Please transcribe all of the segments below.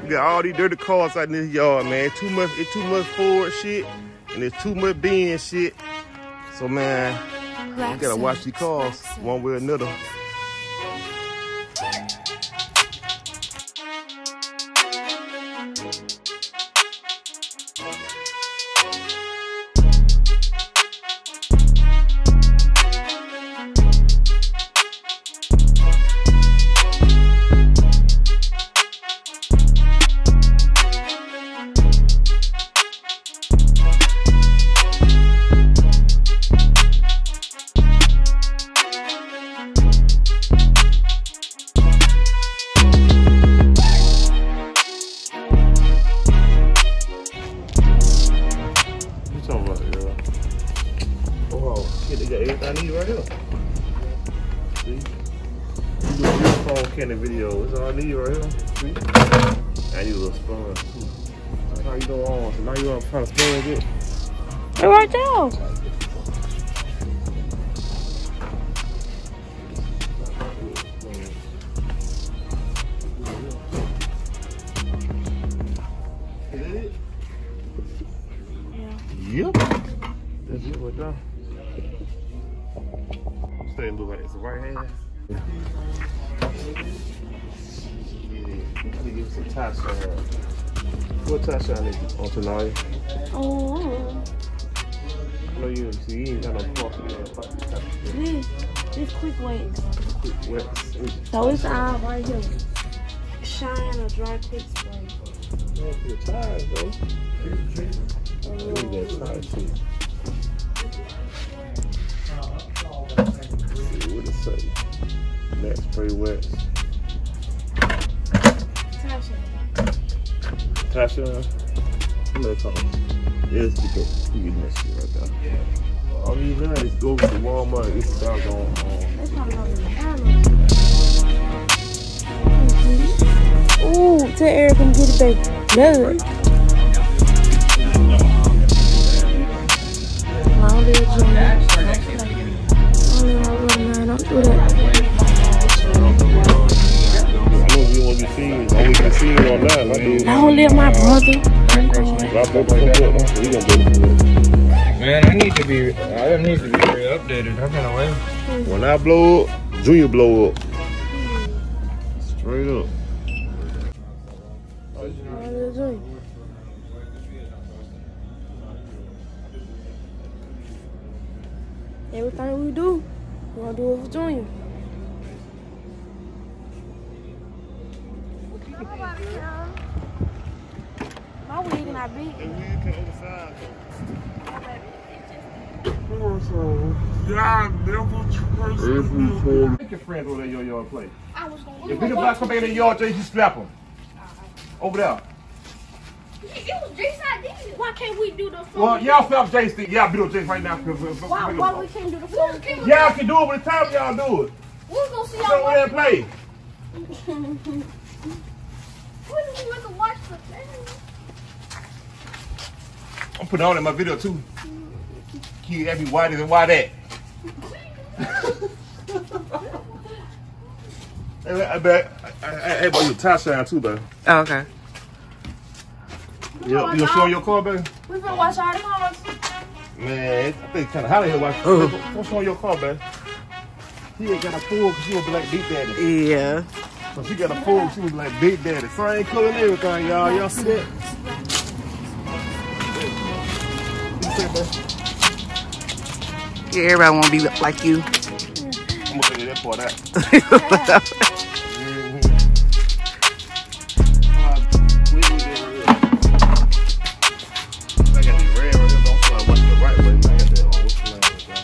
You got all these dirty cars out in this yard, man. It's too much Ford shit, and it's too much Benz shit. So, man, you gotta watch these cars one way or another. Video. It's all I need right here. See? I need a little sponge too. So how you doing on? So now you want to try to sponge it? They're right there. Is that it? Yeah. Yep. That's it right there. I'm starting to look like it's the right hand. Let me give you some tie shine. What tie shine is on tonight? Oh. No, you ain't got no coffee there. This quick weights. Quick wet. So it's all right here. Shine or dry quick spray. Yeah, for your tires, though. Look at that tire shit. Let's see what it say. Max spray wet. Tasha, I'm gonna call him. Yes, because you get that shit right there. All you know is go to Walmart and get the doggone Ooh, tell Eric and get it, baby. Good. Long live Junior. Don't do that. You want to be seen, always be seen online. Long live my brother. Man, I need to be re-updated. I've been away. When I blow up, Junior blow up. Straight up. Everything we do, we're gonna do it for Junior. My wig not big. The wig cut oversized. Yeah, never trust me. Make your friends over there in your yard play. I was gonna If Peter Black come back in the yard, Jay, you slap him. Over there. It was Jason I did it. Why can't we do the phone? Well, y'all slap Jay stick. Y'all beat up Jay right now. Why we can't do the phone? Y'all can do it, but it's time y'all do it. We're gonna see Go y'all over there and play. When did we ever watch the thing? I'm putting on in my video too. Kid, that be whiter than why that. I bet I bought you a tie shine too, baby. Oh, okay. You gonna show your car, baby? We finna watch all the cars. Man, I think it's kind of hot in here. What's on your car, baby? She ain't got a full because she was like Big Daddy. Yeah. So she got a full, she was like Big Daddy. Same color and everything, y'all. Y'all see that? Yeah, everybody want to be like you. I'm gonna take that part out. I got the red right here. Don't try to watch the right way. I got that on. What's the name of that?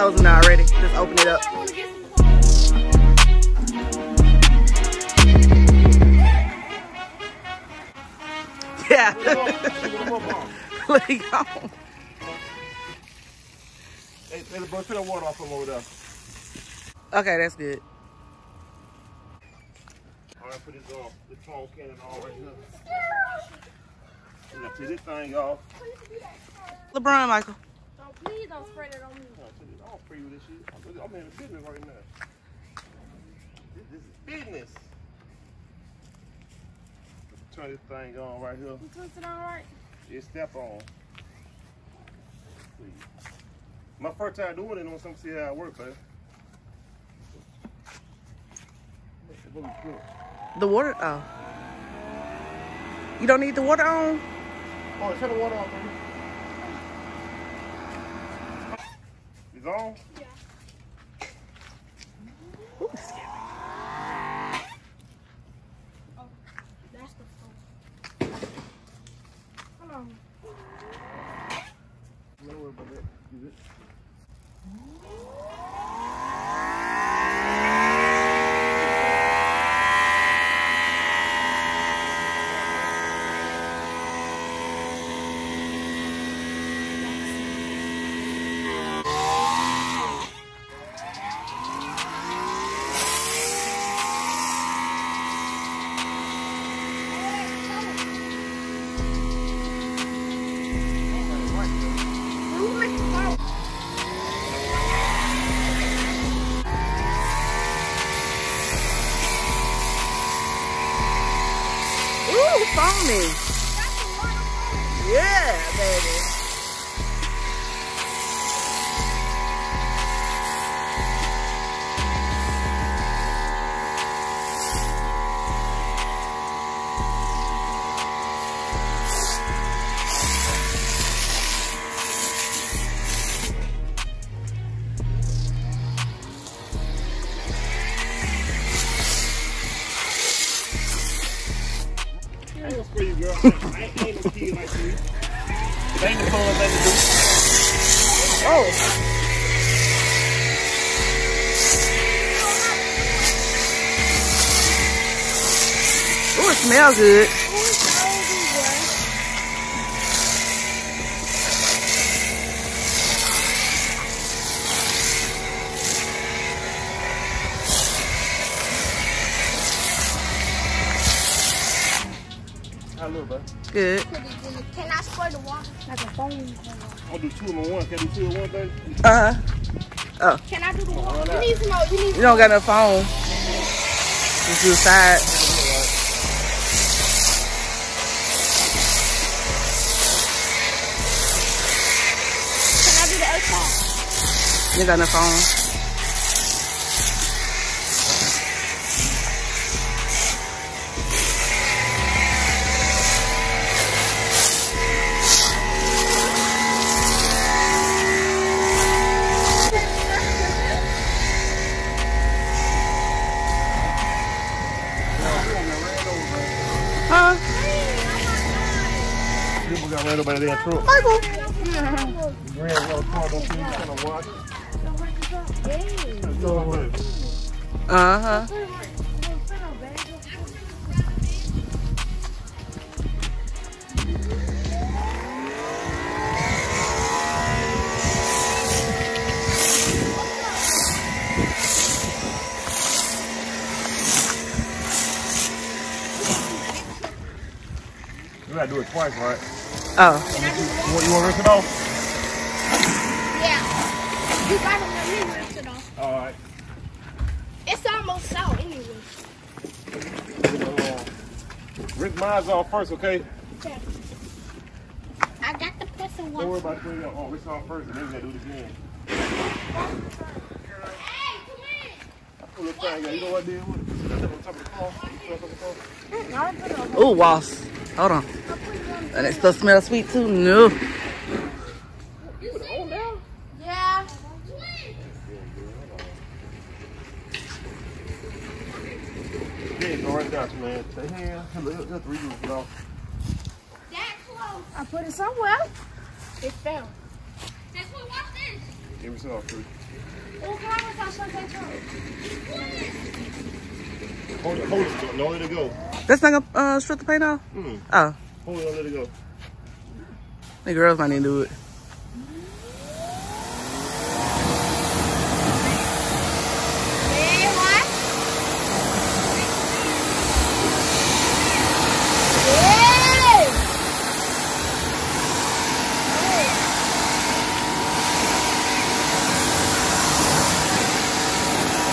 closing already. Just open it up. Yeah. Let it go. Hey, bro, turn the water off from over there. Okay, that's good. All right, put this phone cannon on right here. I'm gonna take this thing off. LeBron, Michael. Please don't spread it on me. I don't free with this shit. I'm in the business right now. This is business. Turn this thing on right here. You twist it on right? Yeah, step on. Please. My first time doing it, I want to see how it works, man. The water, oh. You don't need the water on? Oh, turn the water on, baby. It's on? Yeah. Ooh, scary. Oh, that's the phone. Hold on. Don't worry about that. Use it. Ooh, foamy. Yeah, baby. I ain't gonna spray you, girl. I ain't no kid like you. That ain't the fun thing to do. Oh. Ooh, it smells good. How look, bud? Good. Can I spray the water? Like a phone. I'm gonna do two in one. Can I do two in one, baby? Oh, Can I do the water? You need some more. you don't got no phone. Just do the side. Can I do the other side? You got no phone. Huh? People got ran over there in truck. Michael. Greenworks car don't see you trying to watch. Go away. Uh-huh. You gotta do it twice, right? Oh. You want to rinse it off? Yeah. You gotta let me rinse it off. All right. It's almost out anyway. Rinse mine off first, okay? Okay. I got the person Don't worry one. about putting it on. Rinse off first, and then we gotta do it again. Hey, come in. Pull this thing out. You know what I did with it? Put it on top of the car. You put it on top of the car. Ooh, wasp. Hold on. And it still smells sweet too? No. You put it on down? Yeah. Yeah, go right down to man. Say, hey, let's redo it off. That close. I put it somewhere. It fell. That's what, watch this. Give me some off, please. Well, can I wash my truck? Hold it. Don't let it go. That's not gonna strip the paint off? Oh. Hold it, don't let it go. The girls might need to do it.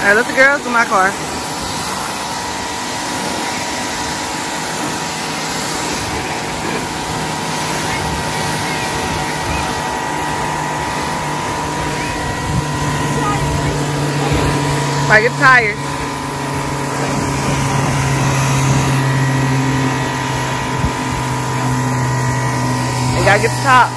All right, let the girls in my car. Might get tired. You gotta get the top.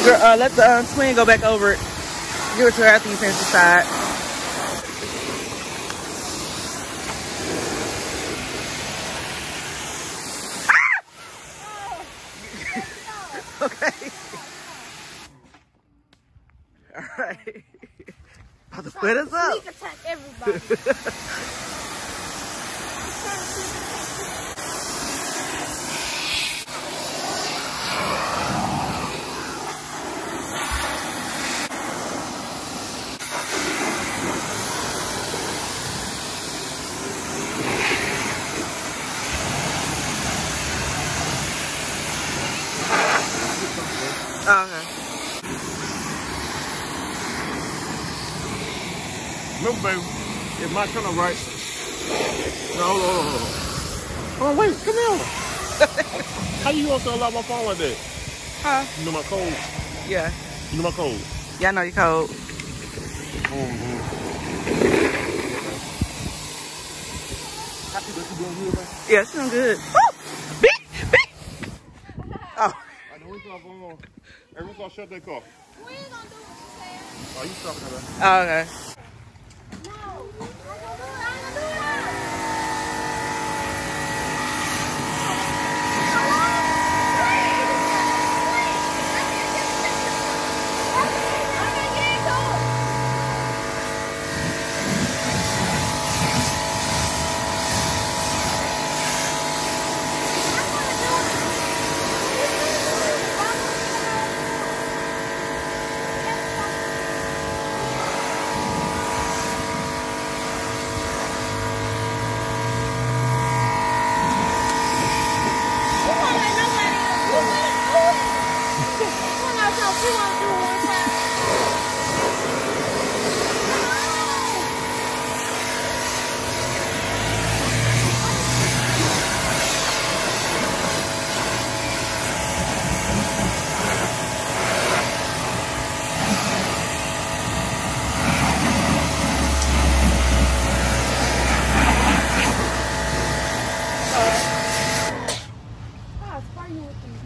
All right, let the twin go back over it. Give it to her after you finish the side. Okay. All right. About to split us up. Sneak attack everybody. Oh, okay. Remember, baby, if my turn on right. No, hold on. Hold on, wait, come here. How you gonna unlock my phone like that? Huh? You know my code? Yeah. You know my code? Yeah, I know your code. Yeah, it's doing good. Woo! Beep! Beep! Oh. I know we saw phone. Everyone's gonna shut their car. We ain't gonna do what you said. Oh, you talking about? Oh, okay. No, I ain't gonna do it.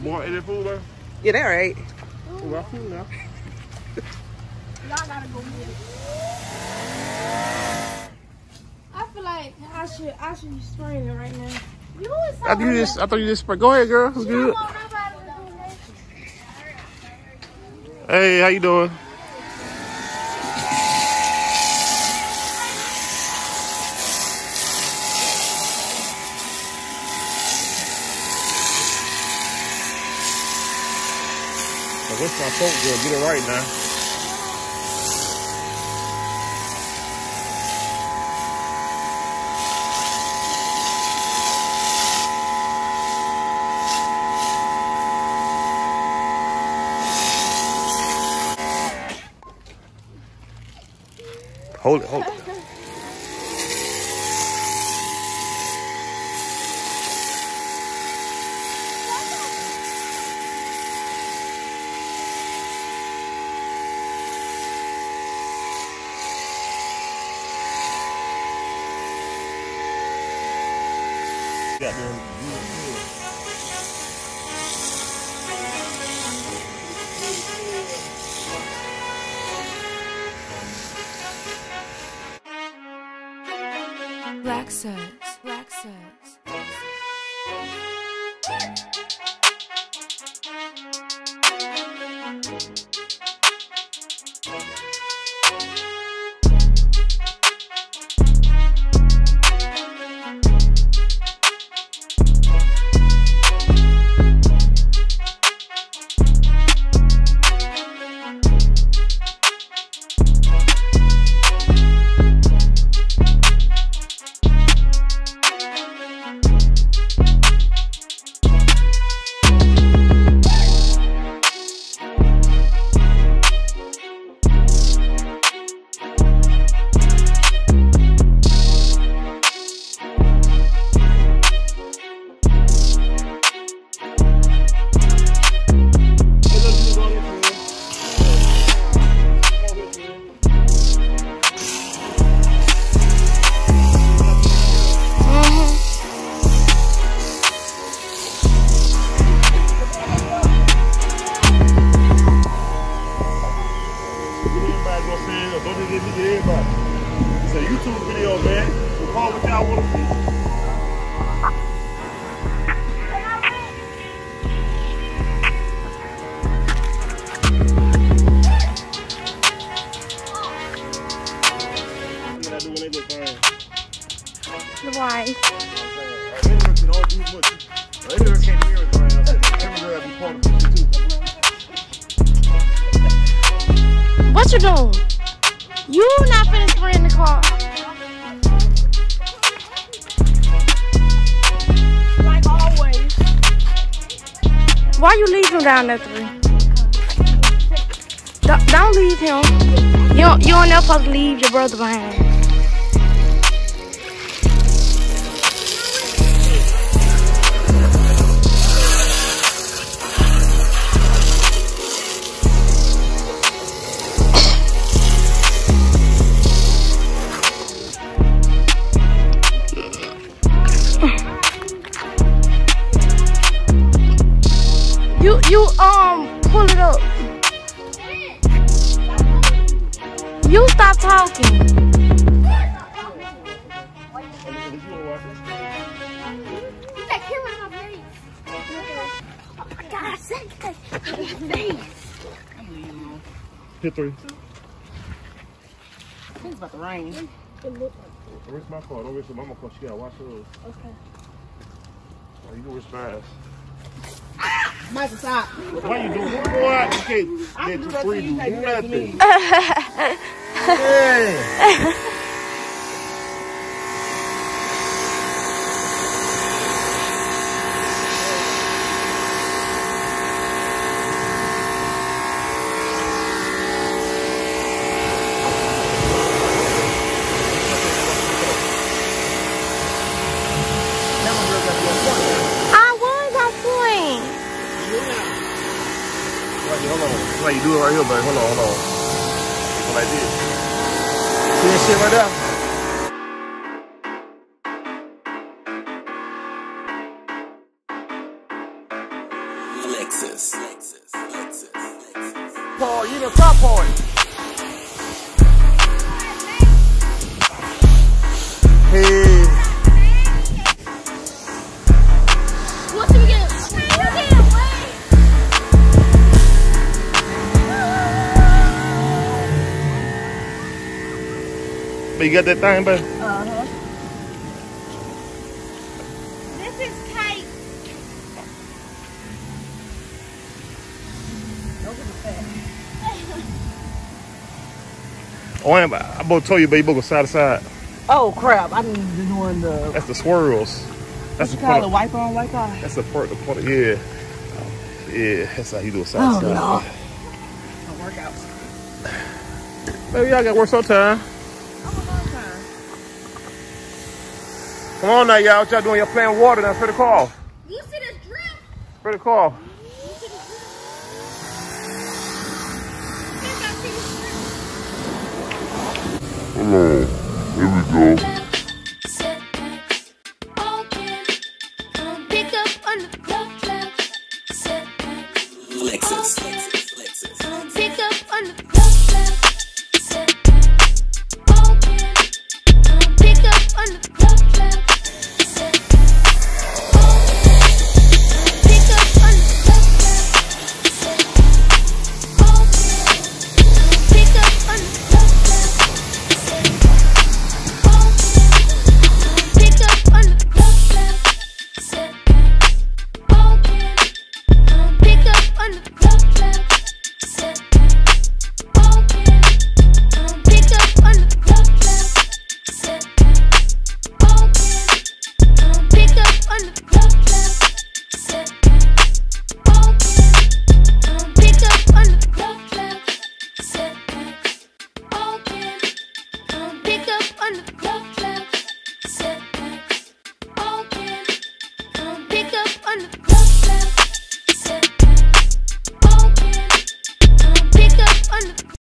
More in the food, man? Yeah, they're right. Oh, I feel now. Y'all gotta go get it. I feel like I should be spraying it right now. You always I thought you just spray. Go ahead, girl. It's good. Hey, how you doing? What's my fault, girl? Get it right now. Hold it, hold it. Black says, Black says. It's a YouTube video, man. We'll call what y'all want to see. Why? Don't do much. Can't do everything. Camera be part of it too. What you doing? You not finished spraying the car. Like always. Why you leave him down there 3? Don't leave him. You don't never supposed to leave your brother behind. You pull it up. You stop talking. Hit 3. It's about to rain. Where's my car? Don't risk your mama car. She gotta watch hers. Okay. Oh, you can risk fast. Michael, stop. Why you doing? Boy, you can't let you free do nothing. Yeah. Hold on. Like you do it right here, buddy. Hold on. So like this. See that shit right there? Lexus. Paul, you the top party. Hey. What do we get? But you got that thing, baby? Uh-huh. This is Kate. Oh, I'm about to tell you, baby, you go side to side. Oh crap! I didn't even doing the. That's the swirls. That's the call it wipe on, wipe off. That's the part. Yeah. Yeah, that's how you do it side to side. Workout. Baby, y'all got to work sometime. Come on now, y'all. What y'all doing? Y'all playing water now. Spray the car off. You see this drip? Spray the car off. Hello. Here we go. Pick up on the Flexes. pick up on the pick up on the